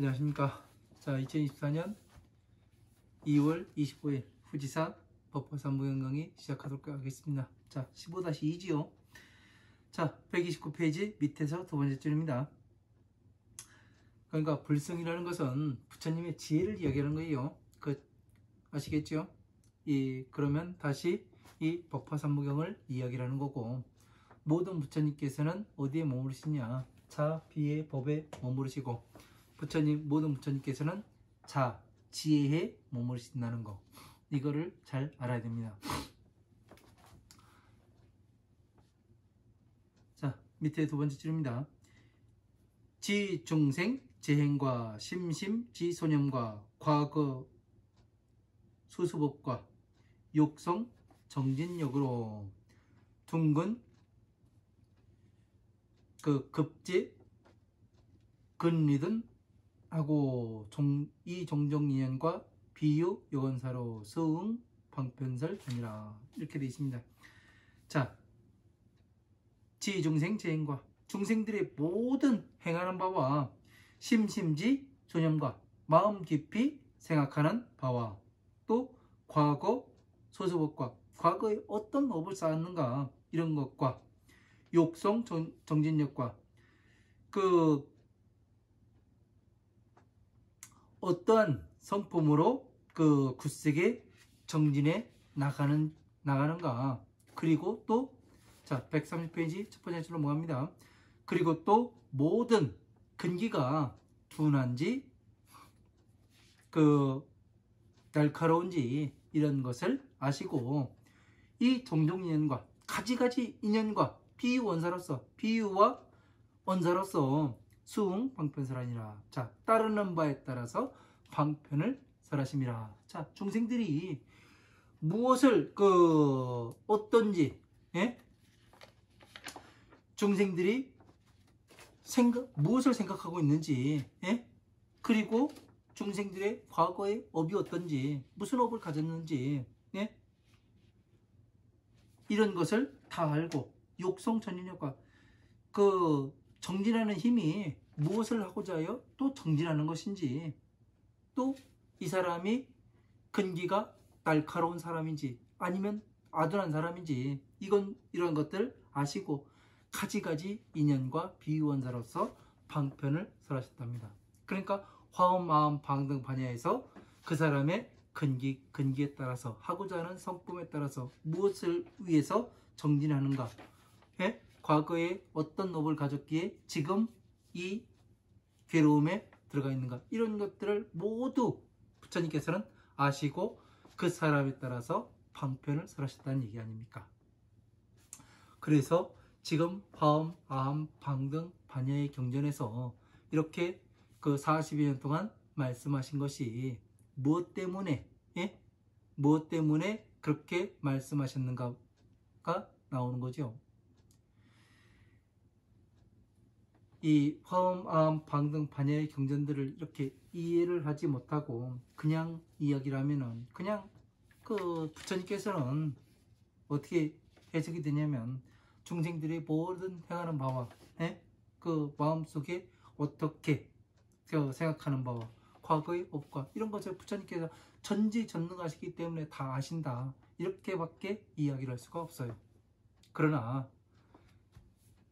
안녕하십니까. 자, 2024년 2월 25일 후지사 법화산무경 강의 시작하도록 하겠습니다. 자, 15-2지요. 자, 129페이지 밑에서 두 번째 줄입니다. 그러니까 불승이라는 것은 부처님의 지혜를 이야기하는 거예요. 아시겠죠? 그러면 다시 이 법화산무경을 이야기하는 거고, 모든 부처님께서는 어디에 머무르시냐? 자, 비의 법에 머무르시고, 모든 부처님께서는 자, 지혜에 머무르신다는 거, 이거를 잘 알아야 됩니다. 자, 밑에 두 번째 줄입니다. 지중생 재행과 심심 지소념과 과거 수수법과 욕성 정진력으로 둥근 급제 근리든 하고 이 종종인연과 비유 요건사로 서응 방편설 아니라, 이렇게 되어 있습니다. 자, 지중생 재행과 중생들의 모든 행하는 바와 심심지 소념과 마음 깊이 생각하는 바와 또 과거 소수법과 과거에 어떤 업을 쌓았는가 이런 것과 욕성 정진력과 어떠한 성품으로 굳세게 정진해 나가는가, 그리고 또 자 130페이지 첫 번째 줄로 넘어갑니다. 그리고 또 모든 근기가 둔한지 날카로운지 이런 것을 아시고, 이 종종 인연과 가지가지 인연과 비유와 원사로서 수응 방편설하니라. 자, 따르는 바에 따라서 방편을 설하심이라. 자, 중생들이 무엇을 어떤지, 예? 중생들이 무엇을 생각하고 있는지, 예? 그리고 중생들의 과거의 업이 어떤지, 무슨 업을 가졌는지, 예? 이런 것을 다 알고, 욕성 전인력과 정진하는 힘이 무엇을 하고자 하여 또 정진하는 것인지, 또 이 사람이 근기가 날카로운 사람인지 아니면 아둔한 사람인지, 이런 것들 아시고 가지가지 인연과 비유원사로서 방편을 설하셨답니다. 그러니까 화엄, 마음, 방등, 반야에서 그 사람의 근기에 따라서 하고자 하는 성품에 따라서 무엇을 위해서 정진하는가, 예? 과거에 어떤 업을 가졌기에 지금 이 괴로움에 들어가 있는가, 이런 것들을 모두 부처님께서는 아시고 그 사람에 따라서 방편을 설하셨다는 얘기 아닙니까? 그래서 지금 화엄, 아함, 방등, 반야의 경전에서 이렇게 40여 년 동안 말씀하신 것이 무엇 때문에, 예? 무엇 때문에 그렇게 말씀하셨는가가 나오는 거죠. 이 화엄, 아함, 방등, 반야의 경전들을 이렇게 이해를 하지 못하고 그냥 이야기를 하면은, 그냥 부처님께서는 어떻게 해석이 되냐면, 중생들이 모든 행하는 바와, 예? 마음속에 어떻게 생각하는 바와 과거의 업과 이런 것을 부처님께서 전지전능하시기 때문에 다 아신다, 이렇게밖에 이야기를 할 수가 없어요. 그러나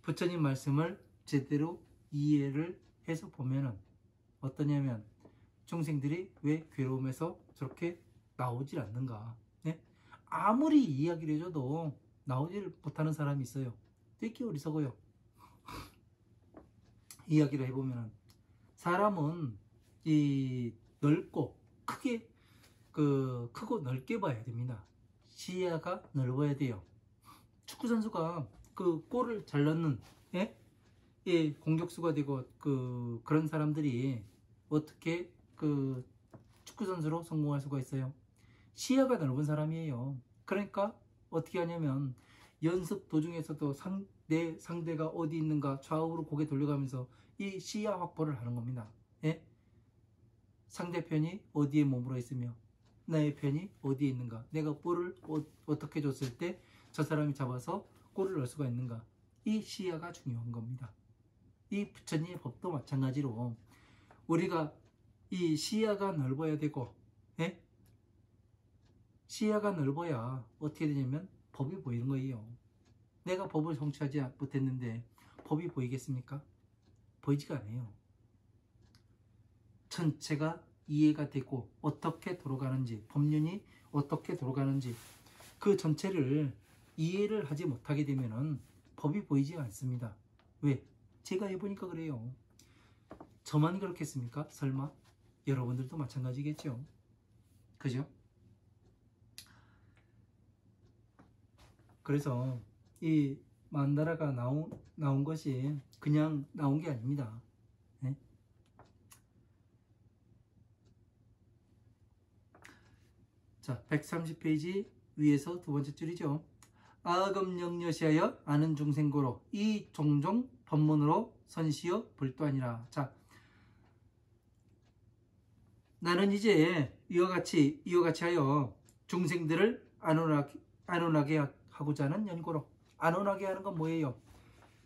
부처님 말씀을 제대로 이해를 해서 보면은 어떠냐면, 중생들이 왜 괴로움에서 저렇게 나오질 않는가, 네? 아무리 이야기를 해줘도 나오지를 못하는 사람이 있어요. 되게 어리석어요. 이야기를 해보면 사람은 넓고 크고 넓게 봐야 됩니다. 시야가 넓어야 돼요. 축구선수가 골을 잘 넣는, 예? 공격수가 되고 그런 사람들이 어떻게 축구선수로 성공할 수가 있어요? 시야가 넓은 사람이에요. 그러니까 어떻게 하냐면, 연습 도중에서도 내 상대가 어디 있는가 좌우로 고개 돌려가면서 이 시야 확보를 하는 겁니다. 예? 상대편이 어디에 머물러 있으며 나의 편이 어디에 있는가, 내가 볼을 어떻게 줬을 때 저 사람이 잡아서 골을 넣을 수가 있는가, 이 시야가 중요한 겁니다. 이 부처님의 법도 마찬가지로 우리가 이 시야가 넓어야 되고, 예? 시야가 넓어야 어떻게 되냐면 법이 보이는 거예요. 내가 법을 성취하지 못했는데 법이 보이겠습니까? 보이지가 않아요. 전체가 이해가 되고 어떻게 돌아가는지, 법륜이 어떻게 돌아가는지 그 전체를 이해를 하지 못하게 되면은 법이 보이지 않습니다. 왜? 제가 해보니까 그래요. 저만 그렇겠습니까? 설마? 여러분들도 마찬가지겠죠? 그죠? 그래서 이 만다라가 나온 것이 그냥 나온 게 아닙니다. 네? 자, 130페이지 위에서 두 번째 줄이죠. 아금영려시하여 아는 중생고로 이 종종 법문으로 선시여 불도하니라. 자, 나는 이제 이와 같이 하여 중생들을 안온하게 하고자 하는 연고로. 안온하게 하는 건 뭐예요?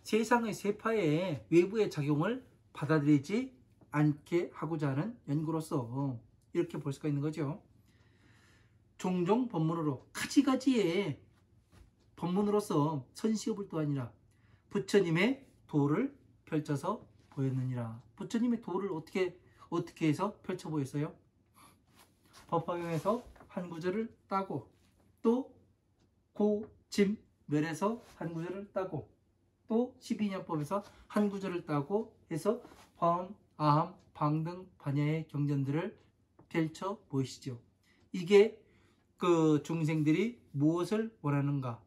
세상의 세파의 외부의 작용을 받아들이지 않게 하고자 하는 연고로서 이렇게 볼 수가 있는 거죠. 종종 법문으로 가지가지의 법문으로서 선시업을도 아니라 부처님의 도를 펼쳐서 보였느니라. 부처님의 도를 어떻게 해서 펼쳐 보였어요? 법화경에서 한 구절을 따고, 또 고짐멸에서 한 구절을 따고, 또 12년법에서 한 구절을 따고 해서 화엄, 아함, 방등, 반야의 경전들을 펼쳐 보이시죠. 이게 그 중생들이 무엇을 원하는가?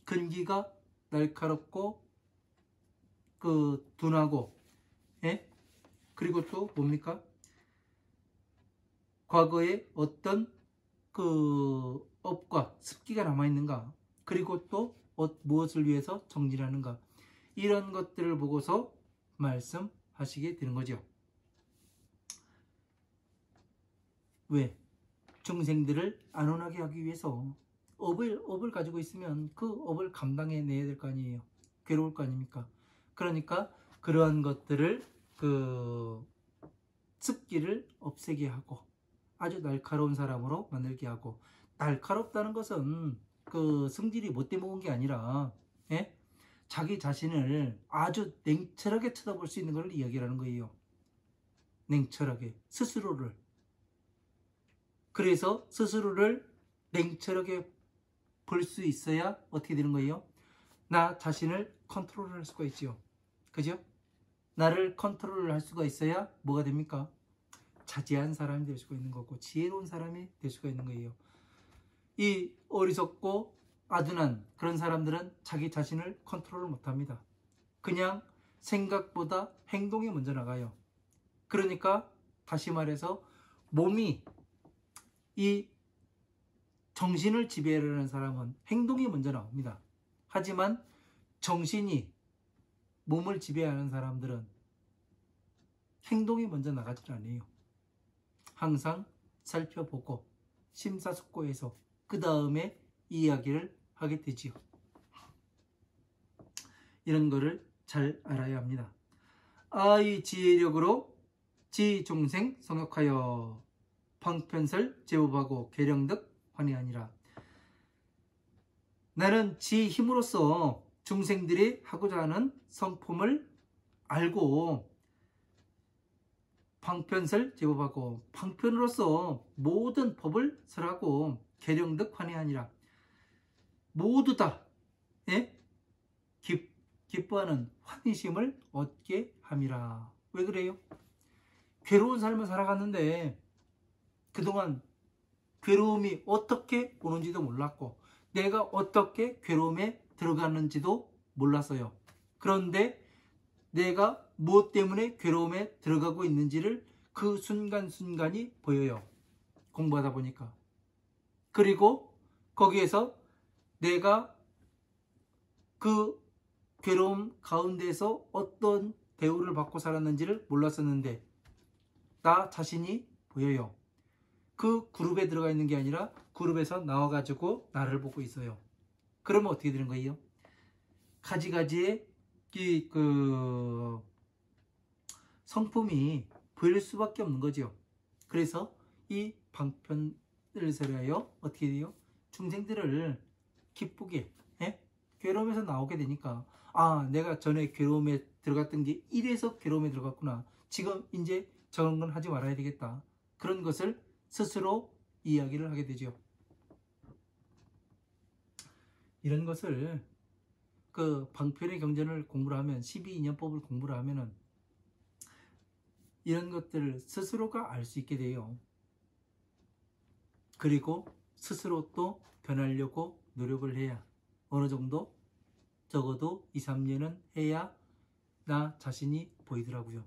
근기가 날카롭고 둔하고, 예? 그리고 또 뭡니까? 과거에 어떤 업과 습기가 남아있는가? 그리고 또 무엇을 위해서 정진하는가? 이런 것들을 보고서 말씀하시게 되는 거죠. 왜? 중생들을 안온하게 하기 위해서 업을 가지고 있으면 그 업을 감당해내야 될 거 아니에요. 괴로울 거 아닙니까? 그러니까 그러한 것들을 습기를 없애게 하고 아주 날카로운 사람으로 만들게 하고, 날카롭다는 것은 성질이 못돼 먹은 게 아니라, 예? 자기 자신을 아주 냉철하게 쳐다볼 수 있는 걸 이야기하는 거예요. 냉철하게 스스로를. 그래서 스스로를 냉철하게 볼 수 있어야 어떻게 되는 거예요? 나 자신을 컨트롤할 수가 있죠. 그죠? 나를 컨트롤할 수가 있어야 뭐가 됩니까? 자제한 사람이 될 수가 있는 거고 지혜로운 사람이 될 수가 있는 거예요. 이 어리석고 아둔한 그런 사람들은 자기 자신을 컨트롤을 못합니다. 그냥 생각보다 행동이 먼저 나가요. 그러니까 다시 말해서 몸이, 이 정신을 지배하려는 사람은 행동이 먼저 나옵니다. 하지만 정신이 몸을 지배하는 사람들은 행동이 먼저 나가질 않아요. 항상 살펴보고 심사숙고해서 그 다음에 이야기를 하게 되지요. 이런 거를 잘 알아야 합니다. 아이 지혜력으로 지중생 성역하여 방편설 제법하고 계령득 환희하니라. 나는 지 힘으로써 중생들이 하고자 하는 성품을 알고 방편설 제법하고 방편으로서 모든 법을 설하고 계령득 환희하니라. 모두 다, 예? 기뻐하는 환희심을 얻게 함이라. 왜 그래요? 괴로운 삶을 살아갔는데 그동안 괴로움이 어떻게 오는지도 몰랐고 내가 어떻게 괴로움에 들어갔는지도 몰랐어요. 그런데 내가 무엇 때문에 괴로움에 들어가고 있는지를 그 순간순간이 보여요. 공부하다 보니까. 그리고 거기에서 내가 그 괴로움 가운데서 어떤 대우를 받고 살았는지를 몰랐었는데 나 자신이 보여요. 그 그룹에 들어가 있는 게 아니라 그룹에서 나와가지고 나를 보고 있어요. 그러면 어떻게 되는 거예요? 가지가지의 성품이 보일 수밖에 없는 거죠. 그래서 이 방편을 설하여 어떻게 돼요? 중생들을 기쁘게 괴로움에서 나오게 되니까 아, 내가 전에 괴로움에 들어갔던 게 이래서 괴로움에 들어갔구나. 지금 이제 저런 건 하지 말아야 되겠다. 그런 것을 스스로 이야기를 하게 되죠. 이런 것을 그 방편의 경전을 공부를 하면 12인연법을 공부를 하면은 이런 것들을 스스로가 알 수 있게 돼요. 그리고 스스로 또 변하려고 노력을 해야 어느 정도 적어도 2, 3년은 해야 나 자신이 보이더라고요.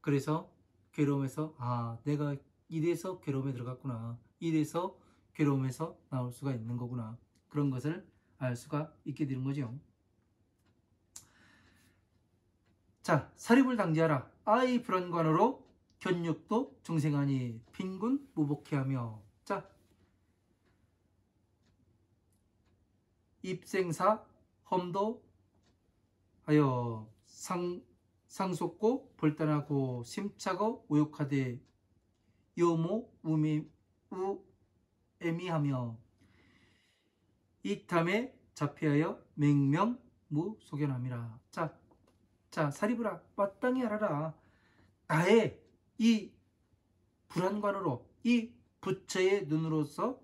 그래서 괴로움에서 아, 내가 이래서 괴로움에 들어갔구나. 이래서 괴로움에서 나올 수가 있는 거구나. 그런 것을 알 수가 있게 되는 거죠. 자, 사립을 당지하라. 아이 불안관으로 견육도 중생하니 빈군 무복해 하며. 자, 입생사 험도 하여 상속고 불단하고 심차고 오욕하되 요모 우애미하며 이탐에 자피하여 맹명무소견함이라. 자, 사리부라 마땅히 알아라. 나의 이 불안관으로 이 부처의 눈으로서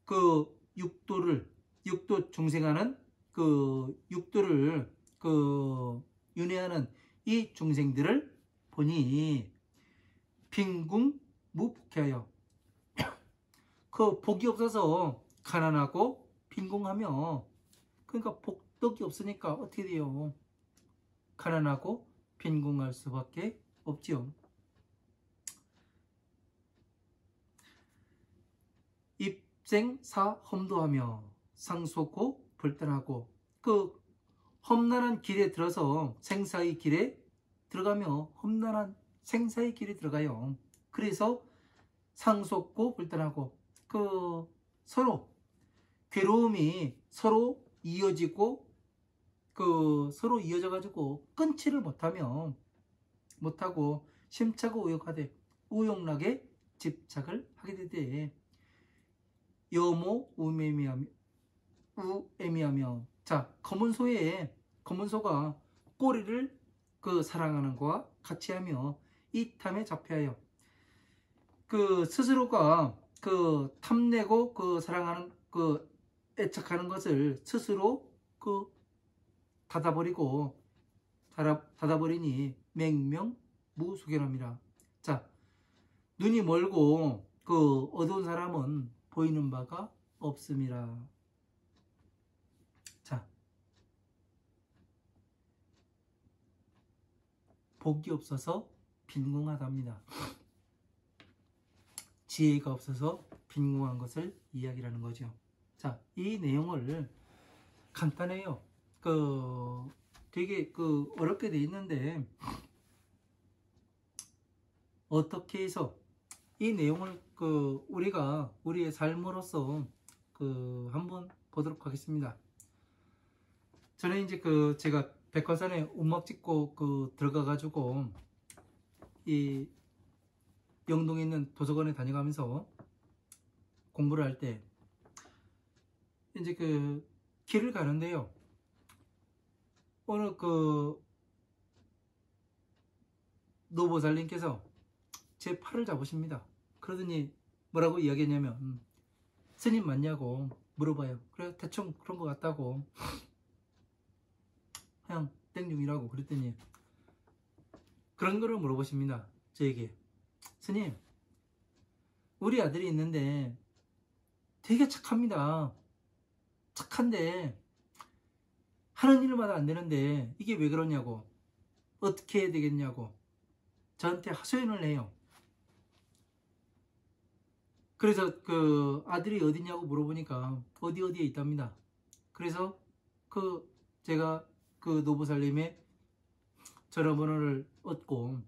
그 육도 중생하는 그 육도를 그 윤회하는 이 중생들을 보니 빈궁 무복해하여 그 복이 없어서 가난하고 빈궁하며, 그러니까 복덕이 없으니까 어떻게 돼요? 가난하고 빈궁할 수밖에 없지요. 입생사 험도하며 상속고 불단하고 그 험난한 길에 들어서 생사의 길에 들어가며 험난한 생사의 길에 들어가요. 그래서 상속고 불단하고 그 서로 괴로움이 서로 이어지고 그 서로 이어져 가지고 끊지를 못하고 심차고 우욕하되 우욕락에 집착을 하게 되되 여모 우애미하며. 자, 검은 소가 꼬리를 그 사랑하는 것과 같이 하며 이 탐에 잡혀요. 그 스스로가 그 탐내고 그 사랑하는 그 애착하는 것을 스스로 그 닫아버리니 맹명무소견함이라. 자, 눈이 멀고 그 어두운 사람은 보이는 바가 없음이라. 자, 복이 없어서 빈궁하답니다. 지혜가 없어서 빈궁한 것을 이야기하는 거죠. 자, 이 내용을 간단해요. 되게 어렵게 돼 있는데 어떻게 해서 이 내용을 우리가 우리의 삶으로서 한번 보도록 하겠습니다. 저는 이제 제가 백화산에 운막 찍고 들어가 가지고 이 영동에 있는 도서관에 다녀가면서 공부를 할 때 이제 길을 가는데요. 어느 노보살님께서 제 팔을 잡으십니다. 그러더니 뭐라고 이야기했냐면 스님 맞냐고 물어봐요. 그래, 대충 그런 것 같다고, 그냥 땡중이라고 그랬더니 그런 거를 물어보십니다. 저에게. 스님, 우리 아들이 있는데 되게 착합니다. 착한데 하는 일마다 안 되는데 이게 왜 그러냐고, 어떻게 해야 되겠냐고 저한테 하소연을 해요. 그래서 아들이 어디냐고 물어보니까 어디에 있답니다. 그래서 제가 노보살님의 전화번호를 얻고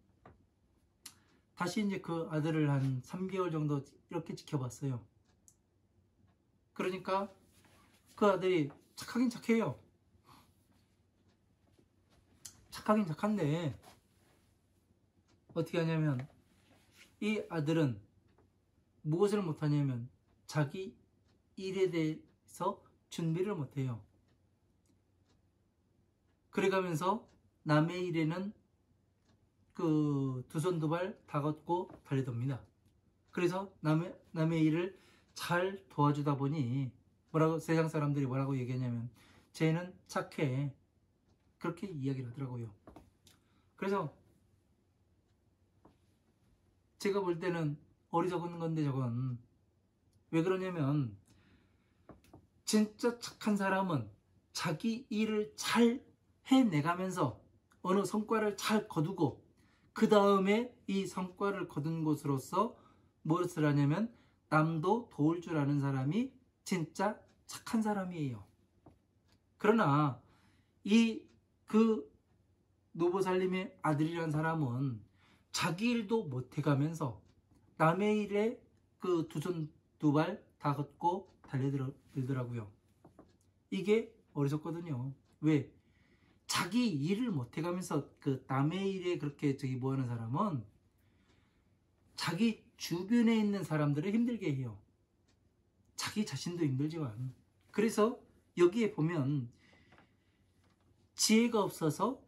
다시 이제 아들을 한 3개월 정도 이렇게 지켜봤어요. 그러니까 아들이 착하긴 착해요. 착하긴 착한데 어떻게 하냐면 이 아들은 무엇을 못하냐면 자기 일에 대해서 준비를 못해요. 그래가면서 남의 일에는 그 두 손 두 발 다 걷고 달려듭니다. 그래서 남의 일을 잘 도와주다 보니 세상 사람들이 뭐라고 얘기하냐면 쟤는 착해, 그렇게 이야기를 하더라고요. 그래서 제가 볼 때는 어리석은 건데 저건 왜 그러냐면 진짜 착한 사람은 자기 일을 잘 해내가면서 어느 성과를 잘 거두고 그 다음에 이 성과를 거둔 것으로서 무엇을 하냐면 남도 도울 줄 아는 사람이 진짜 착한 사람이에요. 그러나 그 노보살님의 아들이라는 사람은 자기 일도 못해가면서 남의 일에 그 두 손 두 발 다 걷고 달려들더라고요. 이게 어리석거든요. 왜? 자기 일을 못해가면서 그 남의 일에 그렇게 뭐하는 사람은 자기 주변에 있는 사람들을 힘들게 해요. 자기 자신도 힘들지만. 그래서 여기에 보면 지혜가 없어서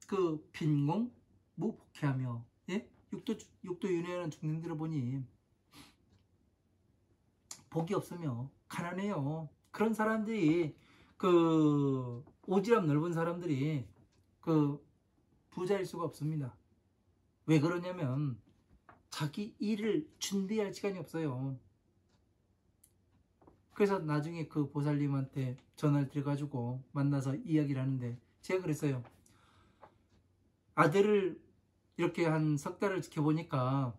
그 빈공 무복해하며, 예? 육도 윤회하는 중생들을 보니 복이 없으며 가난해요. 그런 사람들이 그 오지랖 넓은 사람들이 그 부자일 수가 없습니다. 왜 그러냐면 자기 일을 준비할 시간이 없어요. 그래서 나중에 그 보살님한테 전화를 드려가지고 만나서 이야기를 하는데 제가 그랬어요. 아들을 이렇게 한 석 달을 지켜보니까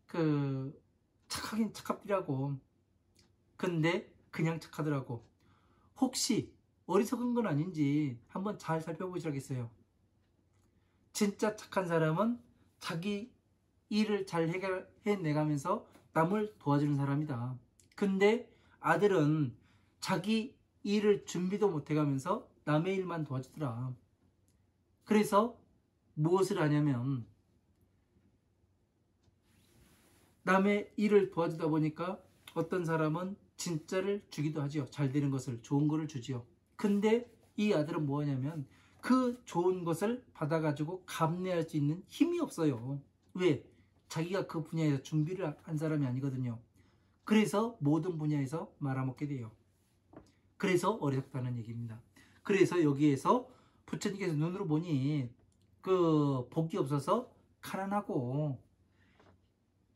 그 착하긴 착합디라고. 근데 그냥 착하더라고. 혹시 어리석은 건 아닌지 한번 잘 살펴보시라겠어요. 진짜 착한 사람은 자기 일을 잘 해내가면서 남을 도와주는 사람이다. 근데 아들은 자기 일을 준비도 못해가면서 남의 일만 도와주더라. 그래서 무엇을 하냐면 남의 일을 도와주다 보니까 어떤 사람은 진짜를 주기도 하지요. 잘 되는 것을, 좋은 것을 주지요. 근데 이 아들은 뭐 하냐면 그 좋은 것을 받아가지고 감내할 수 있는 힘이 없어요. 왜? 자기가 그 분야에서 준비를 한 사람이 아니거든요. 그래서 모든 분야에서 말아먹게 돼요. 그래서 어리석다는 얘기입니다. 그래서 여기에서 부처님께서 눈으로 보니 그 복이 없어서 가난하고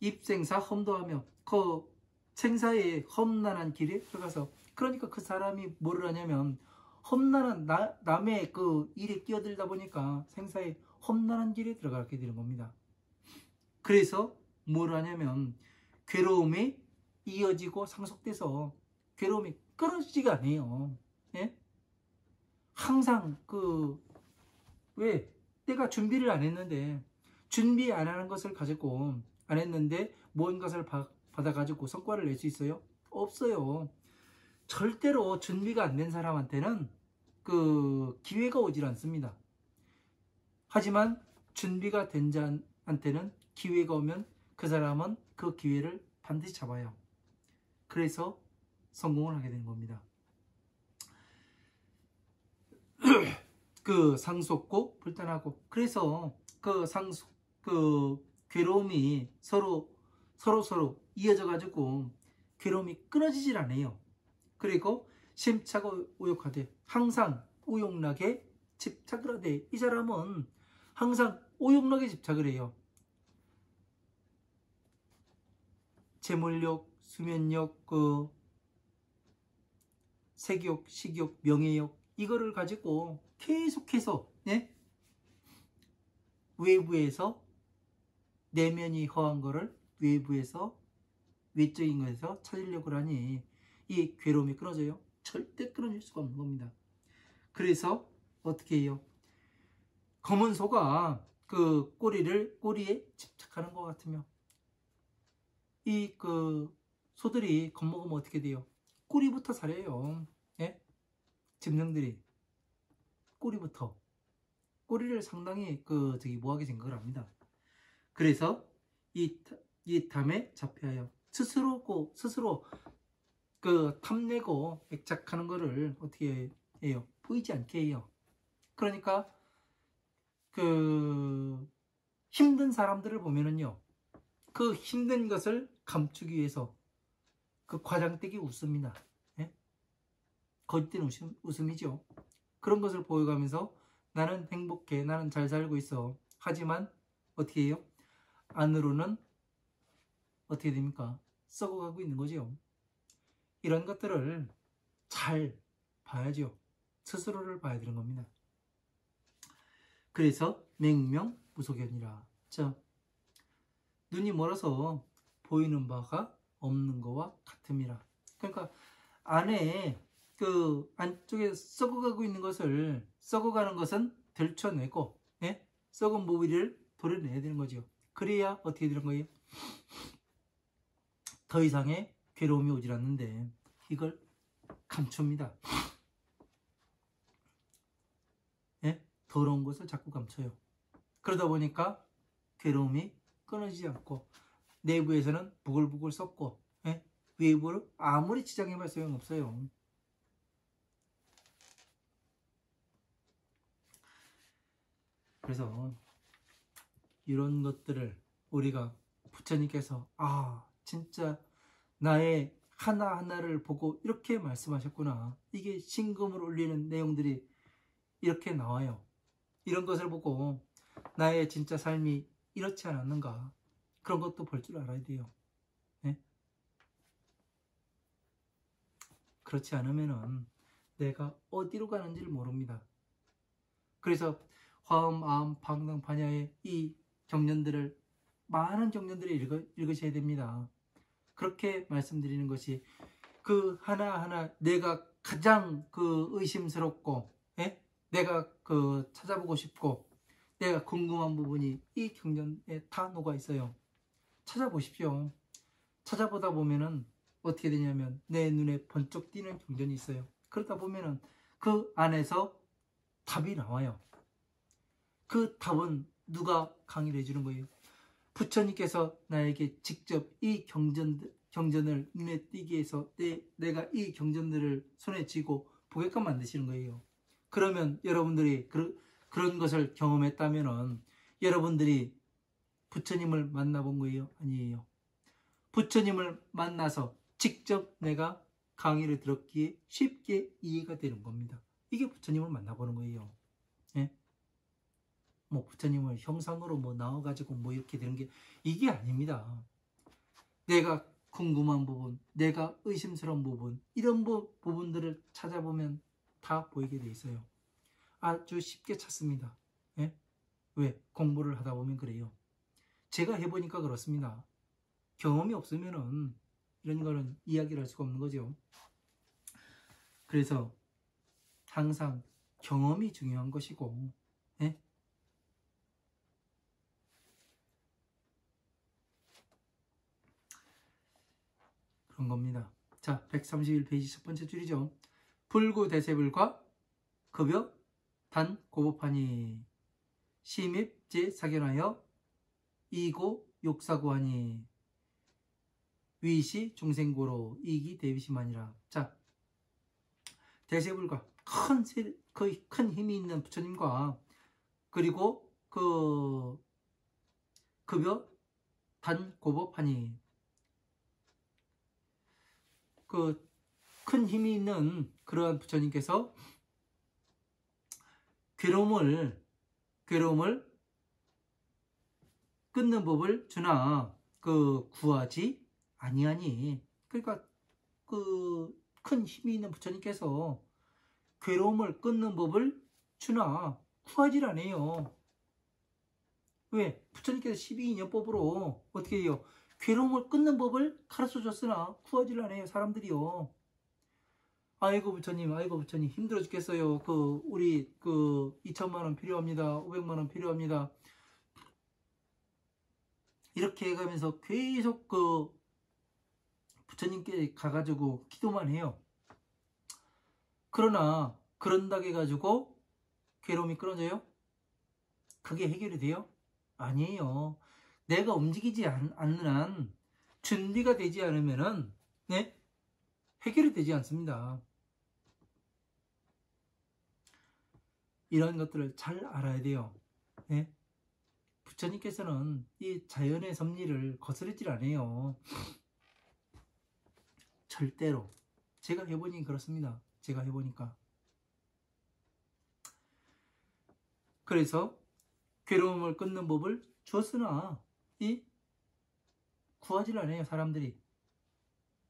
입생사 험도하며 그 생사의 험난한 길에 들어가서, 그러니까 그 사람이 뭐를 하냐면 험난한 남의 그 일에 끼어들다 보니까 생사의 험난한 길에 들어가게 되는 겁니다. 그래서 뭘 하냐면 괴로움이 이어지고 상속돼서 괴로움이 끊어지지가 않아요. 예? 항상 왜? 내가 준비를 안 했는데, 준비 안 하는 것을 가지고 안 했는데 뭔 것을 받아가지고 성과를 낼 수 있어요? 없어요. 절대로 준비가 안 된 사람한테는 그 기회가 오질 않습니다. 하지만 준비가 된 자한테는 기회가 오면 그 사람은 그 기회를 반드시 잡아요. 그래서 성공을 하게 되는 겁니다. 그 상속고 불단하고, 그래서 그 괴로움이 서로 이어져 가지고 괴로움이 끊어지질 않아요. 그리고 심차고 우욕하되 항상 우욕락에 집착을 하되, 이 사람은 항상 우욕락에 집착을 해요. 재물욕, 수면욕, 그 색욕, 식욕, 명예욕, 이거를 가지고 계속해서 외부에서 내면이 허한 거를 외부에서 외적인 것에서 찾으려고 하니 이 괴로움이 끊어져요? 절대 끊어질 수가 없는 겁니다. 그래서 어떻게 해요? 검은 소가 그 꼬리에 집착하는 것 같으며, 이 소들이 겁먹으면 어떻게 돼요? 꼬리부터 사려요. 예? 짐승들이 꼬리를 상당히 뭐하게 생각을 합니다. 그래서 이 탐에 잡혀요. 스스로 그 탐내고 액착하는 거를 어떻게 해요? 보이지 않게 해요. 그러니까 그 힘든 사람들을 보면은요, 그 힘든 것을 감추기 위해서 그 과장되게 웃습니다. 예? 거짓된 웃음이죠. 그런 것을 보여가면서 나는 행복해, 나는 잘 살고 있어. 하지만 어떻게 해요? 안으로는 어떻게 됩니까? 썩어가고 있는 거죠. 이런 것들을 잘 봐야죠. 스스로를 봐야 되는 겁니다. 그래서 맹명무소견이라. 자, 눈이 멀어서 보이는 바가 없는 거와 같음이라. 그러니까 안에 그 안쪽에 썩어가는 것은 들춰내고, 예? 썩은 부위를 도려내야 되는 거죠. 그래야 어떻게 되는 거예요? 더 이상의 괴로움이 오질 않는데 이걸 감춥니다. 예? 더러운 것을 자꾸 감춰요. 그러다 보니까 괴로움이 끊어지지 않고 내부에서는 부글부글 썩고, 예? 외부를 아무리 지장해봐야 소용없어요. 그래서 이런 것들을 우리가 부처님께서 진짜 나의 하나하나를 보고 이렇게 말씀하셨구나. 이게 신금을 울리는 내용들이 이렇게 나와요. 이런 것을 보고 나의 진짜 삶이 이렇지 않았는가, 그런 것도 볼 줄 알아야 돼요. 네? 그렇지 않으면은 내가 어디로 가는지를 모릅니다. 그래서 화엄, 아엄, 방당, 반야의 이 경전들을 많은 경전들을 읽으셔야 됩니다. 그렇게 말씀드리는 것이 그 하나하나 내가 가장 그 의심스럽고, 예? 내가 그 찾아보고 싶고 내가 궁금한 부분이 이 경전에 다 녹아 있어요. 찾아보십시오. 찾아보다 보면은 어떻게 되냐면 내 눈에 번쩍 띄는 경전이 있어요. 그러다 보면은 그 안에서 답이 나와요. 그 답은 누가 강의를 해주는 거예요? 부처님께서 나에게 직접 이 경전을 눈에 띄게 해서 내가 이 경전들을 손에 쥐고 보게끔 만드시는 거예요. 그러면 여러분들이 그런 것을 경험했다면 여러분들이 부처님을 만나본 거예요? 아니에요. 부처님을 만나서 직접 내가 강의를 들었기에 쉽게 이해가 되는 겁니다. 이게 부처님을 만나보는 거예요. 예? 뭐 부처님을 형상으로 나와가지고 이렇게 되는 게 이게 아닙니다. 내가 궁금한 부분, 내가 의심스러운 부분, 이런 부분들을 찾아보면 다 보이게 돼 있어요. 아주 쉽게 찾습니다. 예? 왜? 공부를 하다 보면 그래요. 제가 해보니까 그렇습니다. 경험이 없으면은 이런 거는 이야기를 할 수가 없는 거죠. 그래서 항상 경험이 중요한 것이고, 예? 그런 겁니다. 자, 131페이지 첫 번째 줄이죠. 불구대세불과 급여 단 고법하니 심입제 사견하여 이고 욕사구하니 위시 중생고로 이기 대비심하니라. 자, 대세불과 거의 큰 힘이 있는 부처님과 그리고 그 급여 단 고법하니 그 큰 힘이 있는 그러한 부처님께서 괴로움을 끊는 법을 주나 그 구하지 아니하니. 그러니까 그 큰 힘이 있는 부처님께서 괴로움을 끊는 법을 주나 구하질 않아요. 왜? 부처님께서 12인연법으로 어떻게 해요? 괴로움을 끊는 법을 가르쳐 줬으나 구하질 않아요. 사람들이요. 아이고 부처님 힘들어 죽겠어요. 우리 2천만 원 필요합니다. 500만 원 필요합니다. 이렇게 해가면서 계속 부처님께 가가지고 기도만 해요. 그러나 그런다고 해가지고 괴로움이 끊어져요? 그게 해결이 돼요? 아니에요. 내가 움직이지 않는 한, 준비가 되지 않으면은, 네? 해결이 되지 않습니다. 이런 것들을 잘 알아야 돼요. 네? 부처님께서는 이 자연의 섭리를 거스르질 않아요. 절대로. 제가 해보니 그렇습니다. 제가 해보니까. 그래서 괴로움을 끊는 법을 주었으나 구하질 않아요, 사람들이.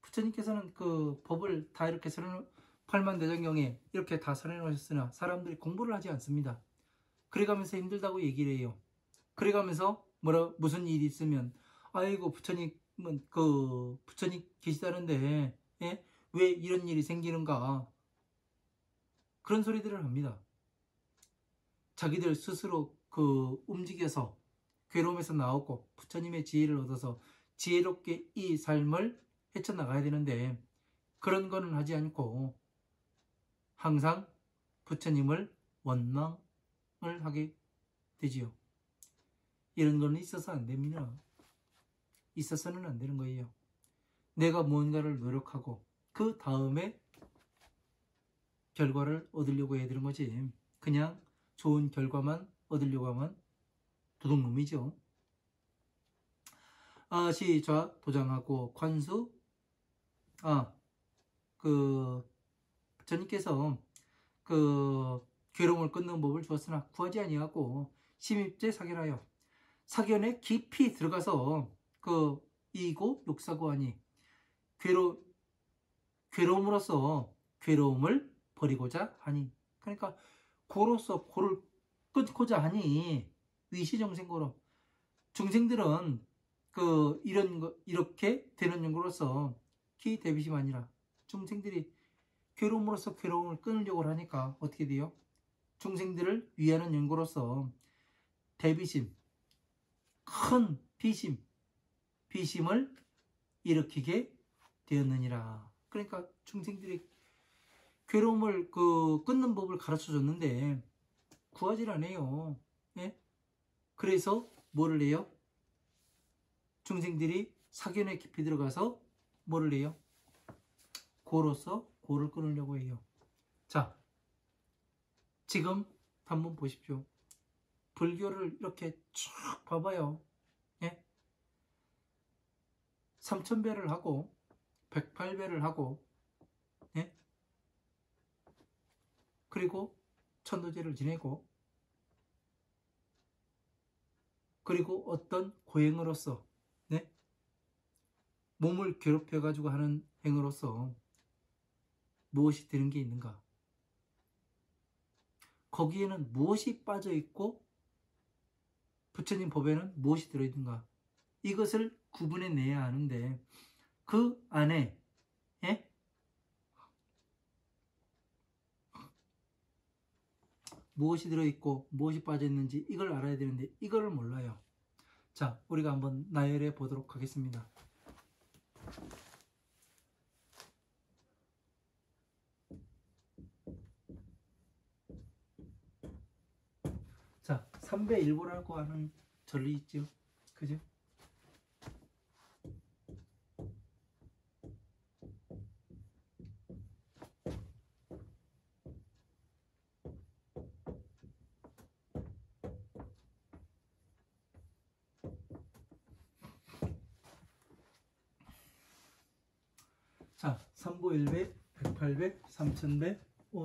부처님께서는 그 법을 다 이렇게 팔만대장경에 이렇게 다 설해놓으셨으나 사람들이 공부를 하지 않습니다. 그래가면서 힘들다고 얘기를 해요. 그래가면서 무슨 일이 있으면 아이고 부처님은 부처님 계시다는데 예? 왜 이런 일이 생기는가, 그런 소리들을 합니다. 자기들 스스로 움직여서 괴로움에서 나오고 부처님의 지혜를 얻어서 지혜롭게 이 삶을 헤쳐나가야 되는데 그런 거는 하지 않고 항상 부처님을 원망을 하게 되지요. 이런 거는 있어서 안 됩니다. 있어서는 안 되는 거예요. 내가 무언가를 노력하고 그 다음에 결과를 얻으려고 해야 되는 거지. 그냥 좋은 결과만 얻으려고 하면 도둑놈이죠. 시좌 도장하고 관수. 부처님께서 괴로움을 끊는 법을 주었으나 구하지 아니하고 심입제 사견하여, 사견에 깊이 들어가서 이고 욕사구하니, 괴로움으로써 괴로움을 버리고자 하니, 그러니까 고로서 고를 끊고자 하니 위시정생고로, 중생들은 이렇게 되는 용고로서 기 대비심 아니라, 중생들이 괴로움으로써 괴로움을 끊으려고 하니까 어떻게 돼요? 중생들을 위하는 연고로서 대비심, 큰 비심을 일으키게 되었느니라. 그러니까 중생들이 괴로움을 끊는 법을 가르쳐 줬는데 구하질 않아요. 예? 그래서 뭐를 해요? 중생들이 사견에 깊이 들어가서 뭐를 해요? 고로서 고를 끊으려고 해요. 자, 지금 한번 보십시오. 불교를 이렇게 쭉 봐봐요. 예? 3000배를 하고 108배를 하고, 예? 그리고 천도제를 지내고, 그리고 어떤 고행으로서, 네? 몸을 괴롭혀 가지고 하는 행으로서 무엇이 되는 게 있는가? 거기에는 무엇이 빠져 있고 부처님 법에는 무엇이 들어있는가? 이것을 구분해 내야 하는데 그 안에, 예? 무엇이 들어있고 무엇이 빠져있는지 이걸 알아야 되는데 이거를 몰라요. 자, 우리가 한번 나열해 보도록 하겠습니다. 자, 3배 일보라고 하는 전리 있죠? 그죠? 자, 3보 1배, 108배, 3000배,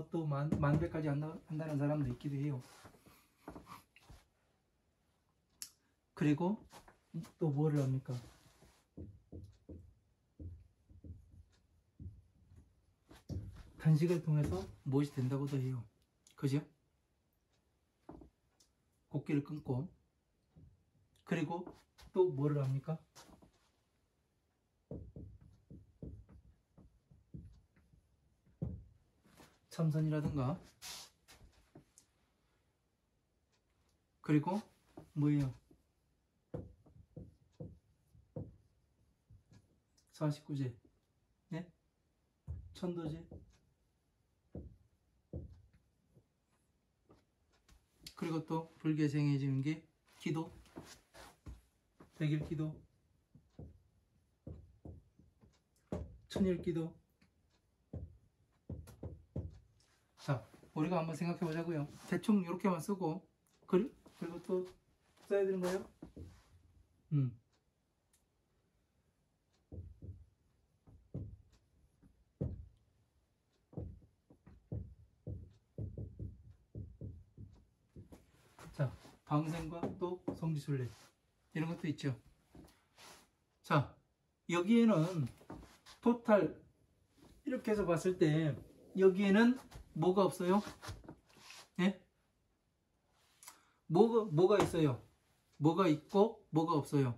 또 만배까지 한다는 사람도 있기도 해요. 그리고 또 뭐를 합니까? 단식을 통해서 무엇이 된다고도 해요. 그죠? 곡기를 끊고, 그리고 또 뭐를 합니까? 참선이라든가, 그리고 뭐예요? 49제, 네? 천도제, 그리고 또 불교에 생해지는 게 기도, 백일기도, 천일기도. 자, 우리가 한번 생각해 보자고요. 대충 이렇게만 쓰고 그리고 또 써야 되는 거예요. 자, 방생과 또 성지순례 이런 것도 있죠. 자, 여기에는 토탈 이렇게 해서 봤을 때 여기에는 뭐가 없어요? 예? 뭐가 있어요? 뭐가 있고 뭐가 없어요?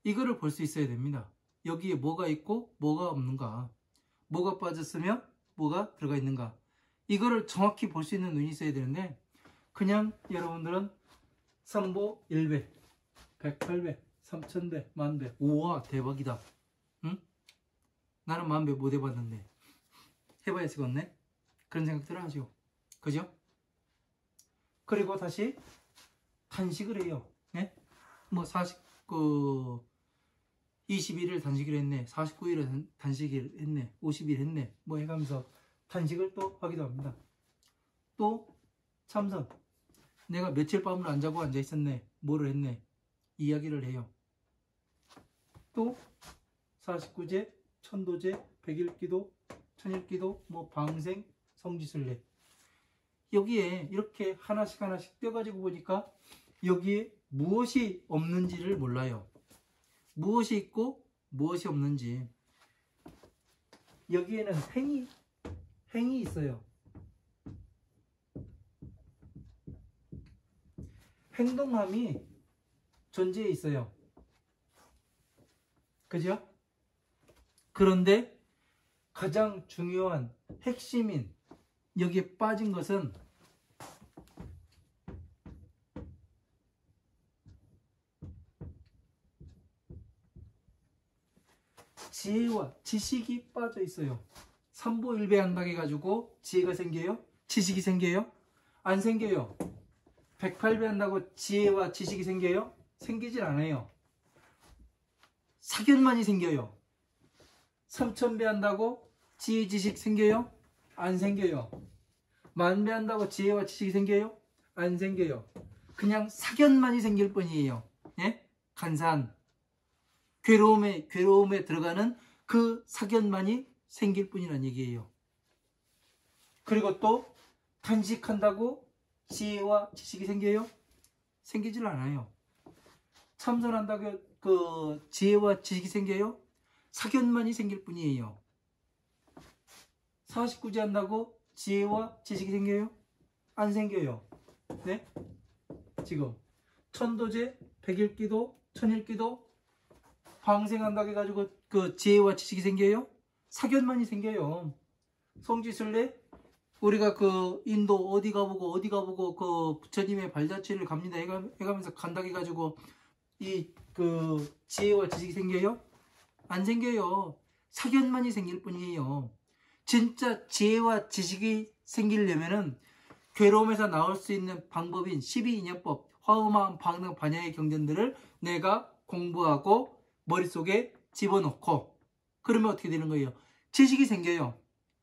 이거를 볼 수 있어야 됩니다. 여기에 뭐가 있고 뭐가 없는가, 뭐가 빠졌으면 뭐가 들어가 있는가, 이거를 정확히 볼 수 있는 눈이 있어야 되는데 그냥 여러분들은 삼보 1배, 108배, 3000배, 만배, 우와 대박이다. 응? 나는 만배 못 해봤는데 해봐야 쓰겠네? 그런 생각들을 하죠. 그죠? 그리고 다시 단식을 해요. 네? 뭐 21일 단식을 했네, 49일을 단식을 했네, 50일 했네, 뭐 해가면서 단식을 또 하기도 합니다. 또 참선, 내가 며칠 밤을 안 자고 앉아 있었네, 뭐를 했네, 이야기를 해요. 또 49제, 천도제, 백일기도, 천일기도, 뭐 방생, 성지순례. 여기에 이렇게 하나씩 떼가지고 보니까 여기에 무엇이 없는지를 몰라요. 무엇이 있고 무엇이 없는지. 여기에는 행이 있어요. 행동함이 존재해 있어요. 그죠? 그런데 가장 중요한 핵심인 여기에 빠진 것은 지혜와 지식이 빠져 있어요. 삼보일배한다고 해가지고 지혜가 생겨요? 지식이 생겨요? 안 생겨요. 108배 한다고 지혜와 지식이 생겨요? 생기질 않아요. 사견만이 생겨요. 3000배 한다고 지혜 지식 생겨요? 안 생겨요. 만배 한다고 지혜와 지식이 생겨요? 안 생겨요. 그냥 사견만이 생길 뿐이에요. 예? 간산, 괴로움에 들어가는 그 사견만이 생길 뿐이란 얘기예요. 그리고 또 단식한다고 지혜와 지식이 생겨요? 생기질 않아요. 참선한다고 그 지혜와 지식이 생겨요? 사견만이 생길 뿐이에요. 49제 한다고 지혜와 지식이 생겨요? 안 생겨요. 네? 지금 천도제, 백일기도, 천일기도 방생한다고 해가지고 그 지혜와 지식이 생겨요? 사견만이 생겨요. 성지순례, 우리가 그 인도 어디 가보고 그 부처님의 발자취를 갑니다 해가면서 간다고 해가지고 이 그 지혜와 지식이 생겨요? 안 생겨요. 사견만이 생길 뿐이에요. 진짜 지혜와 지식이 생기려면은 괴로움에서 나올 수 있는 방법인 12인연법, 화엄한 방등 반야의 경전들을 내가 공부하고 머릿속에 집어넣고, 그러면 어떻게 되는 거예요? 지식이 생겨요.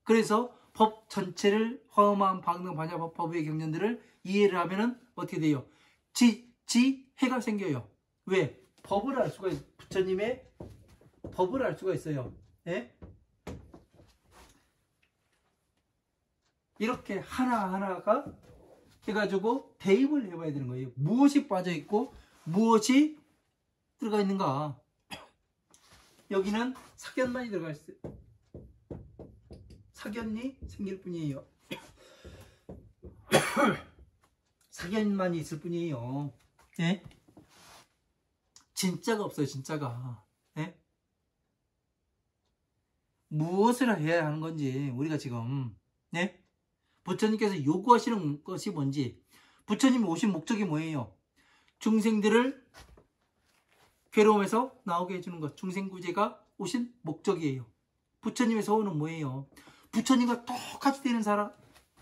그래서 법 전체를 화엄한 방등 반야 법의 경전들을 이해를 하면은 어떻게 돼요? 지혜가 생겨요. 왜? 법을 알 수가 있어요. 부처님의 법을 알 수가 있어요. 예? 이렇게 하나하나가 해가지고 대입을 해봐야 되는 거예요. 무엇이 빠져있고 무엇이 들어가 있는가. 여기는 사견만이 들어가 있어요. 사견이 생길 뿐이에요. 사견만이 있을 뿐이에요. 예? 진짜가 없어요. 진짜가. 예? 무엇을 해야 하는 건지 우리가 지금, 예? 부처님께서 요구하시는 것이 뭔지, 부처님이 오신 목적이 뭐예요? 중생들을 괴로움에서 나오게 해주는 것, 중생구제가 오신 목적이에요. 부처님의 서원은 뭐예요? 부처님과 똑같이 되는 사람,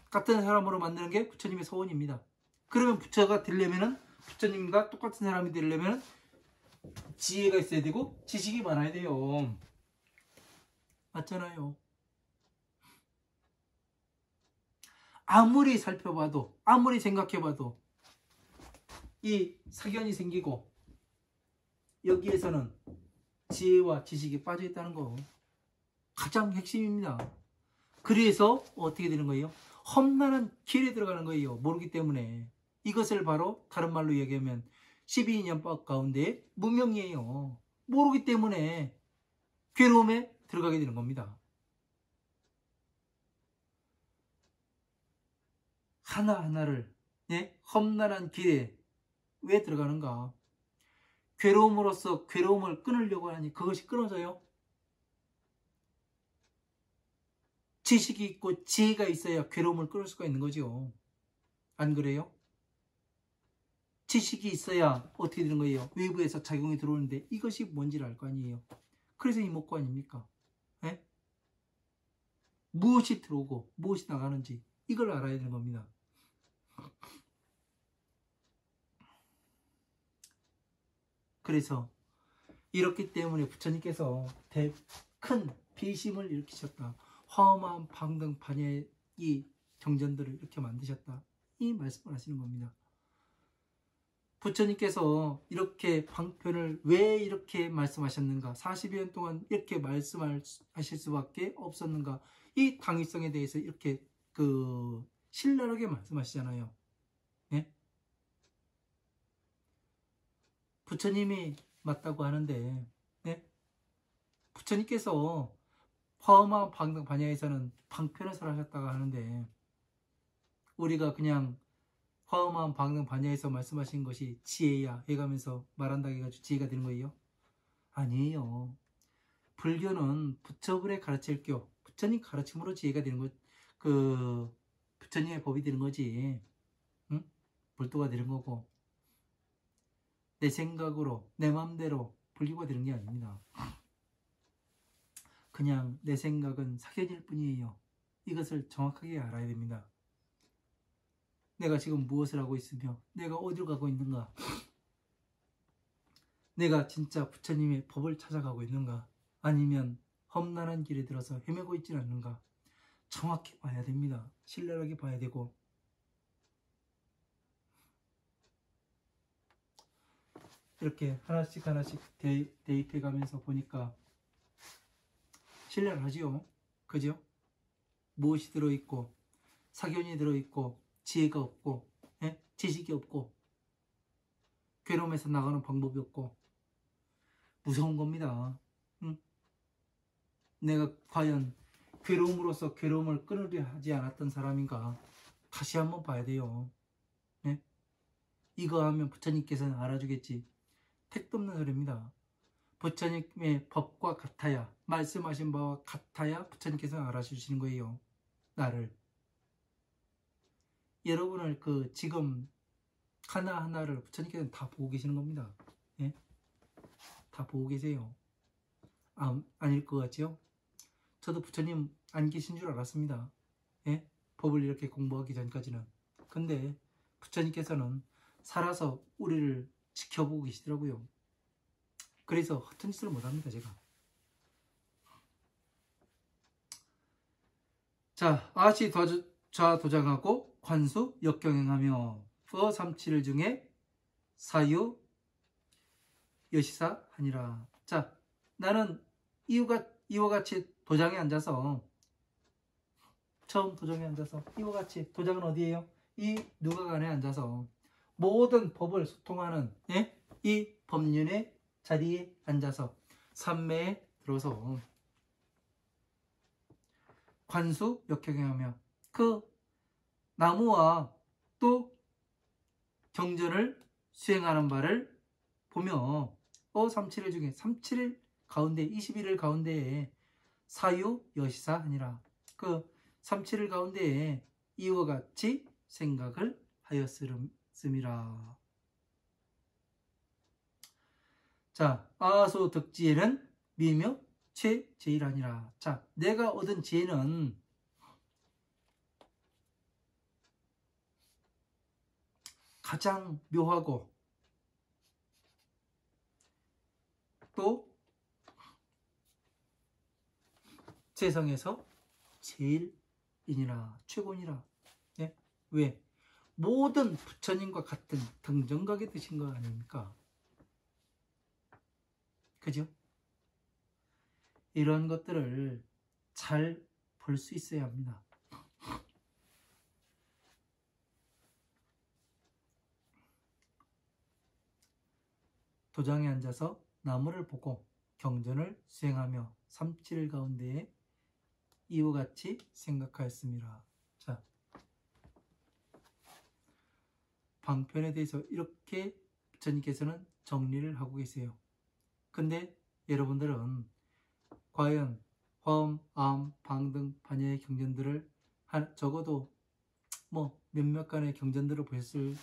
같은 사람으로 만드는 게 부처님의 서원입니다. 그러면 부처가 되려면은 부처님과 똑같은 사람이 되려면 지혜가 있어야 되고 지식이 많아야 돼요. 맞잖아요. 아무리 살펴봐도 아무리 생각해봐도 이 사견이 생기고 여기에서는 지혜와 지식이 빠져있다는 거 가장 핵심입니다. 그래서 어떻게 되는 거예요? 험난한 길에 들어가는 거예요. 모르기 때문에. 이것을 바로 다른 말로 얘기하면 12인연법 가운데 무명이에요. 모르기 때문에 괴로움에 들어가게 되는 겁니다. 하나하나를 험난한 길에 왜 들어가는가? 괴로움으로써 괴로움을 끊으려고 하니 그것이 끊어져요? 지식이 있고 지혜가 있어야 괴로움을 끊을 수가 있는 거죠. 안 그래요? 지식이 있어야 어떻게 되는 거예요? 외부에서 작용이 들어오는데 이것이 뭔지를 알 거 아니에요. 그래서 이목구 아닙니까? 예? 무엇이 들어오고 무엇이 나가는지 이걸 알아야 되는 겁니다. 그래서 이렇기 때문에 부처님께서 큰 비심을 일으키셨다. 화엄한 방등판의 이 경전들을 이렇게 만드셨다. 이 말씀을 하시는 겁니다. 부처님께서 이렇게 방편을 왜 이렇게 말씀하셨는가? 40여 년 동안 이렇게 말씀하실 수밖에 없었는가? 이 당위성에 대해서 이렇게 신랄하게 말씀하시잖아요. 네? 부처님이 맞다고 하는데, 네? 부처님께서 화엄한 방등 반야에서는 방편을 설하셨다고 하는데, 우리가 그냥 화엄한 방등 반야에서 말씀하신 것이 지혜야 해가면서 말한다고 해가지고 지혜가 되는 거예요? 아니에요. 불교는 부처불의 가르칠 교, 부처님 가르침으로 지혜가 되는 것, 부처님의 법이 되는 거지. 응? 불도가 되는 거고, 내 생각으로, 내 마음대로 불교가 되는 게 아닙니다. 그냥 내 생각은 사견일 뿐이에요. 이것을 정확하게 알아야 됩니다. 내가 지금 무엇을 하고 있으며 내가 어디로 가고 있는가? 내가 진짜 부처님의 법을 찾아가고 있는가? 아니면 험난한 길에 들어서 헤매고 있지는 않는가? 정확히 봐야 됩니다. 신랄하게 봐야 되고, 이렇게 하나씩 하나씩 대입해 가면서 보니까 신랄하지요. 그죠? 무엇이 들어있고 사견이 들어있고 지혜가 없고 지식이 없고 괴로움에서 나가는 방법이 없고 무서운 겁니다. 응? 내가 과연 괴로움으로써 괴로움을 끊으려 하지 않았던 사람인가? 다시 한번 봐야 돼요. 네? 이거 하면 부처님께서는 알아주겠지. 택도 없는 소리입니다. 부처님의 법과 같아야, 말씀하신 바와 같아야 부처님께서는 알아주시는 거예요. 나를. 여러분을 지금 하나하나를 부처님께서는 다 보고 계시는 겁니다. 예? 다 보고 계세요. 아닐 것 같죠? 저도 부처님 안 계신 줄 알았습니다. 예? 법을 이렇게 공부하기 전까지는. 근데 부처님께서는 살아서 우리를 지켜보고 계시더라고요. 그래서 허튼 짓을 못합니다, 제가. 자, 아시 좌도장하고 관수 역경행하며 퍼삼칠일 중에 사유 여시사 하니라. 자, 나는 이와 같이 도장에 앉아서, 처음 도장에 앉아서 이와 같이, 도장은 어디예요? 이 누가간에 앉아서 모든 법을 소통하는 이 법륜의 자리에 앉아서 삼매에 들어서 관수 역경행하며 그 나무와 또 경전을 수행하는 바를 보며 37일 중에 37일 가운데 21일 가운데에 사유 여시사 하니라. 그 37일 가운데에 이와 같이 생각을 하였음이라. 자, 아소 덕지에는 미묘 최제일하니라. 자, 내가 얻은 지혜는 가장 묘하고 또 세상에서 제일이니라 최고니라. 예? 왜? 모든 부처님과 같은 등정각이 되신 거 아닙니까? 그죠? 이런 것들을 잘 볼 수 있어야 합니다. 도장에 앉아서 나무를 보고 경전을 수행하며 3.7 가운데에 이와 같이 생각하였습니다. 자, 방편에 대해서 이렇게 부처님께서는 정리를 하고 계세요. 근데 여러분들은 과연 화엄, 아엄, 방 등 반야의 경전들을 적어도 뭐 몇몇 간의 경전들을 보셨을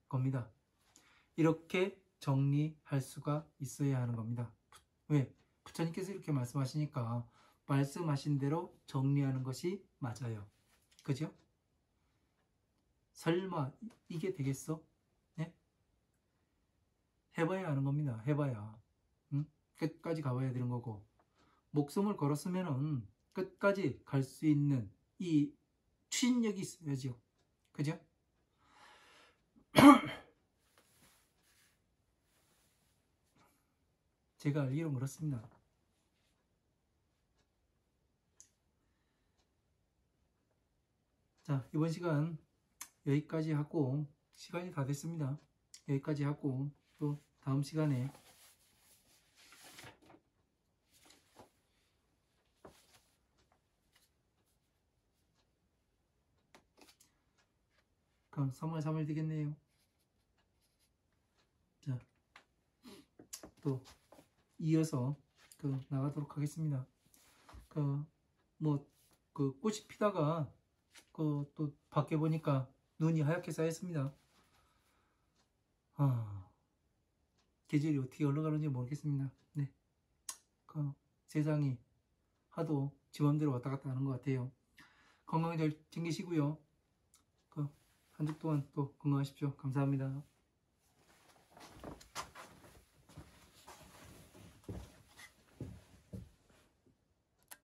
겁니다. 이렇게 정리할 수가 있어야 하는 겁니다. 왜? 부처님께서 이렇게 말씀하시니까 말씀하신 대로 정리하는 것이 맞아요. 그죠? 설마 이게 되겠어? 네? 해봐야 하는 겁니다. 해봐야. 응? 끝까지 가봐야 되는 거고, 목숨을 걸었으면은 끝까지 갈 수 있는 이 추진력이 있어야죠. 그죠? 제가 알기로는 그렇습니다. 자, 이번 시간 여기까지 하고, 시간이 다 됐습니다. 여기까지 하고 또 다음 시간에 그럼 3월 3일 되겠네요. 자, 또 이어서 나가도록 하겠습니다. 꽃이 피다가 또 밖에 보니까 눈이 하얗게 쌓였습니다. 계절이 어떻게 흘러가는지 모르겠습니다. 네, 세상이 하도 지 맘대로 왔다 갔다 하는 것 같아요. 건강 잘 챙기시고요. 한 주 동안 또 건강하십시오. 감사합니다.